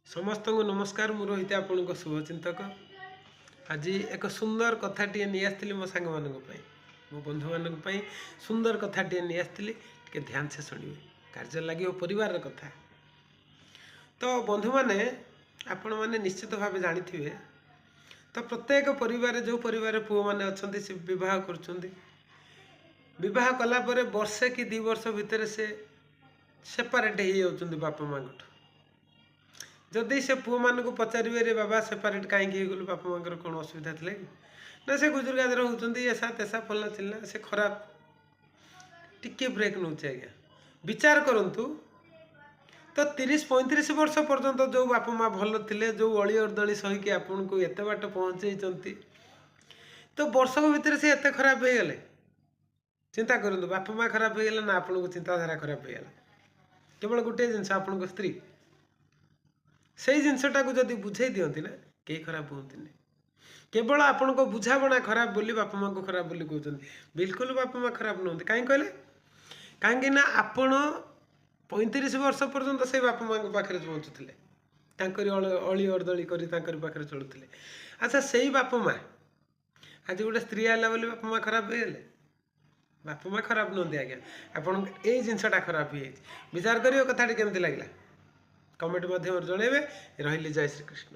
समस्त को नमस्कार मु रोहित आपण शुभचिंतक आज एक सुंदर कथाटे नहीं आसती मो सांग मान मो बंधु मान सुंदर कथाटे नहीं आसती टे ध्यान से शुणे कार्य लगे परिवार कथा। तो बंधु मैंने आपण मैंने निश्चित भाव जानी थे तो प्रत्येक परिवार जो परिवार पुओ मैंने अच्छा से बह कर कलापर वर्षे कि 2 वर्ष भितर से सेपारेट हो बापा माँ जदि से पुओ मान को पचारे रे बाबा सेपारेट कहीं गलु बापा माँ कौन असुविधा थी कि ना से गुजरगाज होती ऐसा तेसा फलना चिलना से खराब टिके ब्रेक नौ आज्ञा विचार करंतु तो 30-35 वर्ष पर्यंत जो बापा माँ भल थे जो अली अर्दली सहीकि आपन को एत बाट पहुँचे तो वर्ष भितर से एत खराब हो गले चिंता करूँ बापा माँ खराब हो गला ना आपन को चिंताधारा खराब हो गला केवल गोटे जिनस आपन को स्त्री से जिनसटा को जब बुझे दिखती ना कहीं खराब हमें केवल आपण को बुझाणा खराब बोली बापा माँ को खराब बोली कहते बिल्कुल बापा माँ खराब नुहत कहीं कहले कहीं आपण 35 वर्ष पर्यंत से बापा माँ पाखे बंचुले अली अर्दली कर पाखे चलुले। अच्छा से बापा माँ आज गोटे स्त्री आला बोली बापा माँ खराब हो गले बापा माँ खराब नुहत आज्ञा आपन ये जिनसटा खराब हो विचार करियो कथाटी केमती लगे कमेंट माध्यम जनइबे। रही जय श्री कृष्ण।